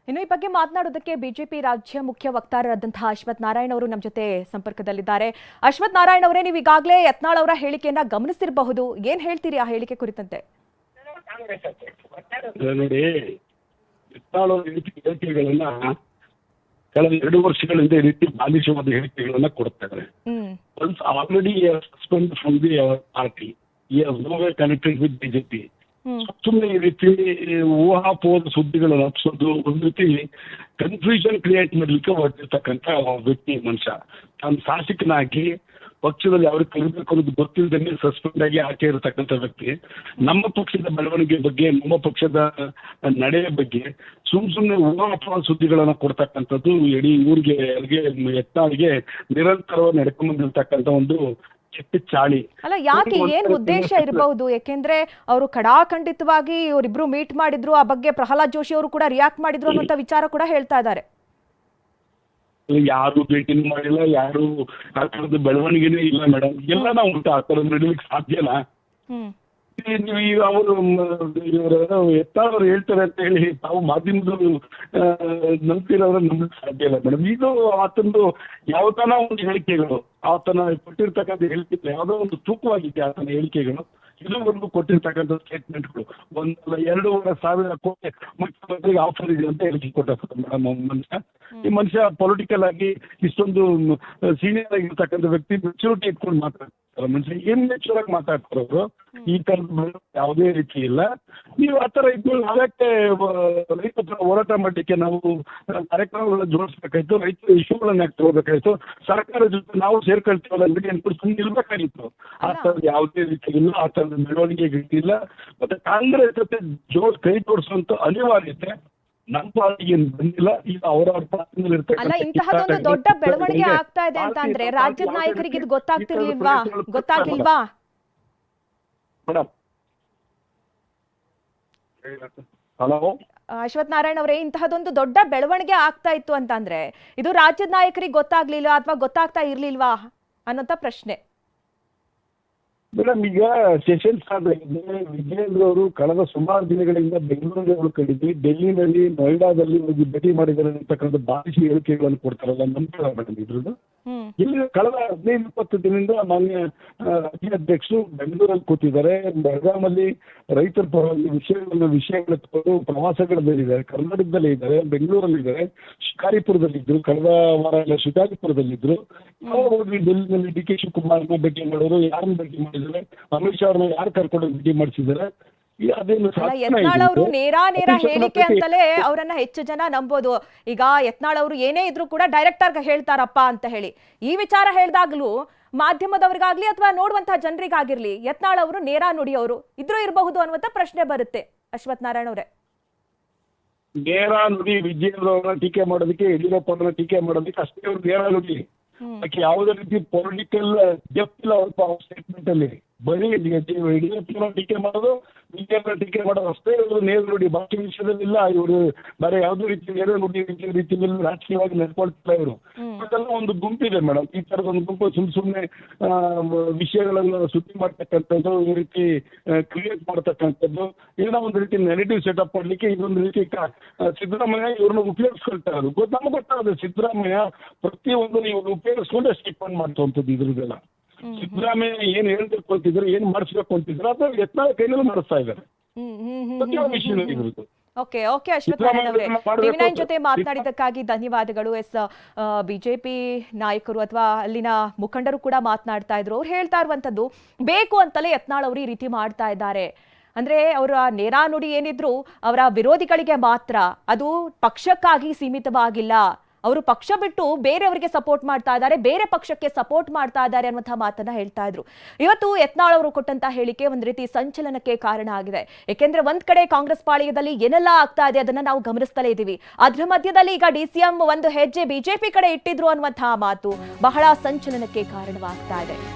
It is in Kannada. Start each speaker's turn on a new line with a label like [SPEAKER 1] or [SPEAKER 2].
[SPEAKER 1] ಇನ್ನು ಈ ಬಗ್ಗೆ ಮಾತನಾಡೋದಕ್ಕೆ ಬಿಜೆಪಿ ರಾಜ್ಯ ಮುಖ್ಯ ವಕ್ತಾರರಾದಂತಹ ಅಶ್ವಥ್ ನಾರಾಯಣ್ ಅವರು ನಮ್ಮ ಜೊತೆ ಸಂಪರ್ಕದಲ್ಲಿದ್ದಾರೆ. ಅಶ್ವಥ್ ನಾರಾಯಣ್ ಅವರೇ, ನೀವು ಈಗಾಗಲೇ ಯತ್ನಾಳ್ ಅವರ ಹೇಳಿಕೆಯನ್ನ ಗಮನಿಸಿರಬಹುದು. ಏನ್ ಹೇಳ್ತೀರಿ ಆ ಹೇಳಿಕೆ ಕುರಿತಂತೆ?
[SPEAKER 2] ನೋಡಿ, ಯತ್ನಾಳ್ ಅವರ ಹೇಳಿಕೆಗಳನ್ನ ಕಳೆದ 2 ವರ್ಷಗಳಿಂದ ಈ ರೀತಿ ಬಾಲಿಶವಾದ ಹೇಳಿಕೆಗಳನ್ನ ಕೊಡ್ತಾ ಇದ್ದಾರೆ. Already suspend from the party, no way connected with BJP. ಸುಮ್ಮನೆ ಈ ರೀತಿ ಊಹಾಪೋಹದ ಸುದ್ದಿಗಳನ್ನು ಹಬ್ಸೋದು, ಒಂದು ರೀತಿ ಕನ್ಫ್ಯೂಷನ್ ಕ್ರಿಯೇಟ್ ಮಾಡ್ಲಿಕ್ಕೆ ಹೊರಟಿರ್ತಕ್ಕಂಥ ವ್ಯಕ್ತಿ ಮನುಷ್ಯ. ತಾನು ಶಾಸಕನಾಗಿ ಪಕ್ಷದಲ್ಲಿ ಅವ್ರಿಗೆ ಕಲಿಬೇಕು ಅನ್ನೋದು ಗೊತ್ತಿಲ್ಲದಂಗೆ ಸಸ್ಪೆಂಡ್ ಆಗಿ ಆಚೆ ಇರತಕ್ಕಂಥ ವ್ಯಕ್ತಿ ನಮ್ಮ ಪಕ್ಷದ ಬೆಳವಣಿಗೆ ಬಗ್ಗೆ, ನಮ್ಮ ಪಕ್ಷದ ನಡೆಯ ಬಗ್ಗೆ ಸುಮ್ಮನೆ ಊಹಾಪೋಹ ಸುದ್ದಿಗಳನ್ನ ಕೊಡ್ತಕ್ಕಂಥದ್ದು ಇಡೀ ಊರಿಗೆ ಯತ್ನಾಳ್ಗೆ ನಿರಂತರವಾಗಿ ನಡ್ಕೊಂಡ್ ಬಂದಿರ್ತಕ್ಕಂಥ ಒಂದು ಕೆಟ್ಟ ಚಾಳಿ.
[SPEAKER 1] ಅಲ್ಲ, ಯಾಕೆ, ಏನ್ ಉದ್ದೇಶ ಇರಬಹುದು? ಯಾಕೆಂದ್ರೆ ಅವರು ಖಡಾಖಂಡಿತವಾಗಿ ಅವರಿಬ್ರು ಮೀಟ್ ಮಾಡಿದ್ರು, ಆ ಬಗ್ಗೆ ಪ್ರಹ್ಲಾದ್ ಜೋಶಿ ಅವರು ಕೂಡ ರಿಯಾಕ್ಟ್ ಮಾಡಿದ್ರು ಅನ್ನುವಂತ ವಿಚಾರ ಕೂಡ ಹೇಳ್ತಾ ಇದ್ದಾರೆ.
[SPEAKER 2] ಯಾರು ಭೇಟಿನೂ ಮಾಡಿಲ್ಲ, ಯಾರು ಆ ತರದ ಬೆಳವಣಿಗೆನೇ ಇಲ್ಲ ಮೇಡಮ್. ಎಲ್ಲ ನಾವು ಉಂಟು ಆ ಥರ ನಡೀಲಿಕ್ಕೆ ಸಾಧ್ಯನಾ? ಈಗ ಅವರು ಯತ್ನಾಳ್ ಹೇಳ್ತಾರೆ ಅಂತ ಹೇಳಿ ತಾವು ಮಾಧ್ಯಮದವರು ನಂಬ್ತಿರೋದ್ರೆ ನಮ್ಗೆ ಸಾಧ್ಯ ಇಲ್ಲ ಮೇಡಮ್. ಇದು ಆತಂದು ಯಾವತನ ಒಂದು ಹೇಳಿಕೆಗಳು, ಆತನ ಕೊಟ್ಟಿರ್ತಕ್ಕಂಥ ಹೇಳಿಕೆ ಯಾವುದೋ ಒಂದು ತೂಕವಾಗಿದೆ ಆತನ ಹೇಳಿಕೆಗಳು. ಇದುವರೆಗೂ ಕೊಟ್ಟಿರ್ತಕ್ಕಂಥ ಸ್ಟೇಟ್ಮೆಂಟ್ಗಳು 1,2,500 ಕೋಟಿ ಮುಖ್ಯಮಂತ್ರಿಗೆ ಆಫರ್ ಇದೆ ಅಂತ ಹೇಳಿಕೆ ಕೊಟ್ಟ ಮೇಡಮ್ ಮನುಷ್ಯ. ಈ ಮನುಷ್ಯ ಪೊಲಿಟಿಕಲ್ ಆಗಿ ಇಷ್ಟೊಂದು ಸೀನಿಯರ್ ಆಗಿರ್ತಕ್ಕಂಥ ವ್ಯಕ್ತಿ ಮೆಚೂರಿಟಿ ಇಟ್ಕೊಂಡು ಮಾತಾಡ್ತಾರೆ. ಮನುಷ್ಯ ಏನ್ ಮೆಚೂರ್ ಆಗಿ ಮಾತಾಡ್ತಾರೆ ಅವರು? ಈ ತರದ ಯಾವುದೇ ರೀತಿ ಇಲ್ಲ. ನೀವು ಆ ತರ ಇದ್ಮೇಲೆ ನಾವ್ಯಾಕೆ ರೈತರ ಹೋರಾಟ ಮಾಡಲಿಕ್ಕೆ ನಾವು ಕಾರ್ಯಕ್ರಮಗಳನ್ನ ಜೋಡಿಸ್ಬೇಕಾಯ್ತು, ರೈತರ ಇಶ್ಯೂಗಳನ್ನ ಯಾಕೆ ತಗೋಬೇಕಾಯ್ತು? ಸರ್ಕಾರ ಜೊತೆ ನಾವು ಸೇರ್ಕೊಳ್ತೀವಲ್ಲ ಅಂಗಡಿ ಅನ್ಕೊಂಡು ಸುಮ್ಮನೆ ಇರ್ಬೇಕಾಗಿತ್ತು. ಆ ತರದ ಯಾವುದೇ ರೀತಿ ಇಲ್ಲ, ಆ ತರದ ಬೆಳವಣಿಗೆ ಇಲ್ಲ. ಮತ್ತೆ ಕಾಂಗ್ರೆಸ್ ಜೊತೆ ಕೈ ಜೋಡಿಸುವಂತ ಅನಿವಾರ್ಯತೆ ನಮ್ಮ ಪಾರ್ಟಿಗೆ ಬಂದಿಲ್ಲ. ಈಗ ಅವರವ್ರ ಪಾರ್ಟಿನಲ್ಲಿ
[SPEAKER 1] ಅಲ್ಲ, ಇಂತಹದೊಂದು ದೊಡ್ಡ ಬೆಳವಣಿಗೆ ಆಗ್ತಾ ಇದೆ ಅಂತ ಅಂದ್ರೆ ರಾಜ್ಯದ ನಾಯಕರಿಗೆ ಇದು ಗೊತ್ತಾಗ್ತಿರ್ಲಿಲ್ವಾ?
[SPEAKER 2] ಮೇಡಮ್, ಹಲೋ
[SPEAKER 1] ಅಶ್ವಥ್ ನಾರಾಯಣ್ ಅವರೇ, ಇಂತಹದೊಂದು ದೊಡ್ಡ ಬೆಳವಣಿಗೆ ಆಗ್ತಾ ಇತ್ತು ಅಂತ ಅಂದ್ರೆ ಇದು ರಾಜ್ಯದ ನಾಯಕರಿಗೆ ಗೊತ್ತಾಗ್ಲಿಲ್ಲ ಅಥವಾ ಗೊತ್ತಾಗ್ತಾ ಇರ್ಲಿಲ್ವಾ ಅನ್ನೋಂತ ಪ್ರಶ್ನೆ.
[SPEAKER 2] ಮೇಡಮ್, ಈಗ ಸೆಷನ್ಸ್ ಆದಾಗಿದೆ. ವಿಜಯೇಂದ್ರ ಅವರು ಕಳೆದ ಸುಮಾರು ದಿನಗಳಿಂದ ಬೆಂಗಳೂರಿಗೆ ಹುಡುಕಿದ್ವಿ, ಡೆಲ್ಲಿನಲ್ಲಿ, ನೋಯ್ಡಾದಲ್ಲಿ ಹೋಗಿ ಭೇಟಿ ಮಾಡಿದ್ದಾರೆ ಅಂತಕ್ಕಂಥ ಬಾಲಿಶಿ ಹೇಳಿಕೆಗಳನ್ನು ಕೊಡ್ತಾರಲ್ಲ, ನಂಬ್ತಾರ ಮೇಡಮ್ ಇದ್ರದ್ದು? ಇಲ್ಲಿ ಕಳೆದ 15-20 ದಿನದಿಂದ ಮಾನ್ಯ ರಾಜ್ಯಾಧ್ಯಕ್ಷರು ಬೆಂಗಳೂರಲ್ಲಿ ಕೂತಿದ್ದಾರೆ. ಬೆಳಗಾಮಲ್ಲಿ ರೈತರ ಪರವಾಗಿ ವಿಷಯಗಳ ತಗೊಂಡು ಪ್ರವಾಸಗಳಲ್ಲಿದ್ದಾರೆ, ಕರ್ನಾಟಕದಲ್ಲೇ ಇದ್ದಾರೆ, ಬೆಂಗಳೂರಲ್ಲಿ ಇದ್ದಾರೆ, ಶಿಕಾರಿಪುರದಲ್ಲಿದ್ದರು, ಕಳೆದ ವಾರ ಎಲ್ಲ ಶಿಕಾರಿಪುರದಲ್ಲಿದ್ದರು. ಹೋಗಿ ಡೆಲ್ಲಿನಲ್ಲಿ ಡಿ ಕೆ ಶಿವಕುಮಾರ್ನ ಭೇಟಿ ಮಾಡೋರು, ಯಾರನ್ನ ಭೇಟಿ ಮಾಡಿದ್ದಾರೆ, ಅಮಿತ್ ಶಾ ಅವ್ರನ್ನ ಯಾರು ಕರ್ಕೊಂಡು ಭೇಟಿ ಮಾಡಿಸಿದ್ದಾರೆ?
[SPEAKER 1] ಯತ್ನಾಳ್ ಅವರು ನೇರ ಹೇಳಿಕೆ ಅಂತಲೇ ಅವರನ್ನ ಹೆಚ್ಚು ಜನ ನಂಬೋದು. ಈಗ ಯತ್ನಾಳ್ ಅವರು ಏನೇ ಇದ್ರು ಕೂಡ ಡೈರೆಕ್ಟರ್ ಹೇಳ್ತಾರಪ್ಪ ಅಂತ ಹೇಳಿ ಈ ವಿಚಾರ ಹೇಳ್ದಾಗ್ಲೂ ಮಾಧ್ಯಮದವ್ರಿಗಾಗ್ಲಿ ಅಥವಾ ನೋಡುವಂತಹ ಜನರಿಗಾಗಿರ್ಲಿ ಯತ್ನಾಳ್ ಅವರು ನೇರ ನುಡಿಯವರು ಇದ್ರೂ ಇರಬಹುದು ಅನ್ನುವಂತ ಪ್ರಶ್ನೆ ಬರುತ್ತೆ. ಅಶ್ವಥ್ ನಾರಾಯಣ್ ಅವರೇ,
[SPEAKER 2] ನೇರ ನುಡಿ ವಿಜಯೇಂದ್ರ ಅವರನ್ನ ಟೀಕೆ ಮಾಡೋದಕ್ಕೆ, ಯಡಿಯೂರಪ್ಪ ಅವರನ್ನ ಟೀಕೆ ಮಾಡೋದಕ್ಕೆ ಅಷ್ಟೇ ಅವ್ರು ನೇರ ನುಡಿ. ಅದಕ್ಕೆ ಯಾವುದೇ ರೀತಿ ಪೊಲಿಟಿಕಲ್ ಡೆಪ್ತ್ ಇಲ್ಲ ಅವ್ರ ಸ್ಟೇಟ್ಮೆಂಟ್ ಅಲ್ಲಿ. ಬರೀ ಯಡಿಯೂರಪ್ಪನ ಟೀಕೆ ಮಾಡೋದು, ವಿಜಯೇಂದ್ರ ಟೀಕೆ ಮಾಡೋದು ಅಷ್ಟೇ ಇವರು ನೇರ ನುಡಿ. ಬಾಕಿ ವಿಷಯದಲ್ಲಿ ಇಲ್ಲ. ಇವರು ಬೇರೆ ಯಾವುದೇ ರೀತಿ ನೇರ ನುಡಿ ರೀತಿಯಲ್ಲಿ ರಾಜಕೀಯವಾಗಿ ನಡ್ಕೊಳ್ತಿಲ್ಲ ಇವರು. ಅದೆಲ್ಲ ಒಂದು ಗುಂಪಿದೆ ಮೇಡಮ್. ಈ ತರದ ಒಂದು ಗುಂಪು ಸುಮ್ಮನೆ ವಿಷಯಗಳನ್ನ ಸುದ್ದಿ ಮಾಡ್ತಕ್ಕಂಥದ್ದು, ಈ ರೀತಿ ಕ್ರಿಯೇಟ್ ಮಾಡ್ತಕ್ಕಂಥದ್ದು, ಏನೋ ಒಂದು ರೀತಿ ನೆಗೆಟಿವ್ ಸೆಟಪ್ ಮಾಡ್ಲಿಕ್ಕೆ ಇದೊಂದು ರೀತಿ ಸಿದ್ದರಾಮಯ್ಯ ಇವ್ರನ್ನ ಉಪಯೋಗಿಸ್ಕೊಳ್ತಾ ಇರೋದು. ನಮ್ಗೆ ಗೊತ್ತಾಗುತ್ತೆ ಸಿದ್ದರಾಮಯ್ಯ ಪ್ರತಿಯೊಂದು ಇವ್ರನ್ನ ಉಪಯೋಗಿಸ್ಕೊಂಡೆ ಸ್ಟೇಟ್ಮೆಂಟ್ ಮಾಡ್ತವಂಥದ್ದು. ಇದ್ರದ್ದೆಲ್ಲ ಸಿದ್ದರಾಮಯ್ಯ ಏನ್ ಹೇಳ್ಬೇಕು ಅಂತಿದ್ರೆ, ಏನ್ ಮಾಡಿಸ್ಬೇಕು ಅಂತಿದ್ರೆ ಅದು ಯತ್ನಾಳ್ ಕೈನಲ್ಲೂ ಮಾಡಿಸ್ತಾ ಇದ್ದಾರೆ.
[SPEAKER 1] ಓಕೆ ಓಕೆ ಅಶ್ವಥ್ ನಾರಾಯಣ್ ಅವರೇ, ಟಿವಿ9 ಜೊತೆ ಮಾತನಾಡಿದ್ದಕ್ಕಾಗಿ ಧನ್ಯವಾದಗಳು. ಬಿಜೆಪಿ ನಾಯಕರು ಅಥವಾ ಅಲ್ಲಿನ ಮುಖಂಡರು ಕೂಡ ಮಾತನಾಡ್ತಾ ಇದ್ರು. ಅವ್ರು ಹೇಳ್ತಾ ಇರುವಂತದ್ದು ಬೇಕು ಅಂತಲೇ ಯತ್ನಾಳ್ ಅವರು ಈ ರೀತಿ ಮಾಡ್ತಾ ಇದ್ದಾರೆ. ಅಂದ್ರೆ ಅವರ ನೇರ ನುಡಿ ಏನಿದ್ರು ಅವರ ವಿರೋಧಿಗಳಿಗೆ ಮಾತ್ರ, ಅದು ಪಕ್ಷಕ್ಕಾಗಿ ಸೀಮಿತವಾಗಿಲ್ಲ. ಅವರು ಪಕ್ಷ ಬಿಟ್ಟು ಬೇರೆಯವರಿಗೆ ಸಪೋರ್ಟ್ ಮಾಡ್ತಾ ಇದ್ದಾರೆ, ಬೇರೆ ಪಕ್ಷಕ್ಕೆ ಸಪೋರ್ಟ್ ಮಾಡ್ತಾ ಇದ್ದಾರೆ ಅನ್ನುವಂತಹ ಮಾತನ್ನ ಹೇಳ್ತಾ ಇದ್ರು. ಇವತ್ತು ಯತ್ನಾಳ್ ಅವರು ಕೊಟ್ಟಂತಹ ಹೇಳಿಕೆ ಒಂದ್ ರೀತಿ ಸಂಚಲನಕ್ಕೆ ಕಾರಣ ಆಗಿದೆ. ಯಾಕೆಂದ್ರೆ ಒಂದ್ ಕಡೆ ಕಾಂಗ್ರೆಸ್ ಪಾಳ್ಯದಲ್ಲಿ ಏನೆಲ್ಲ ಆಗ್ತಾ ಇದೆ ಅದನ್ನ ನಾವು ಗಮನಿಸ್ತಲೇ ಇದೀವಿ. ಅದ್ರ ಮಧ್ಯದಲ್ಲಿ ಈಗ ಡಿಸಿಎಂ ಒಂದು ಹೆಜ್ಜೆ ಬಿಜೆಪಿ ಕಡೆ ಇಟ್ಟಿದ್ರು ಅನ್ನುವಂತಹ ಮಾತು ಬಹಳ ಸಂಚಲನಕ್ಕೆ ಕಾರಣವಾಗ್ತಾ ಇದೆ.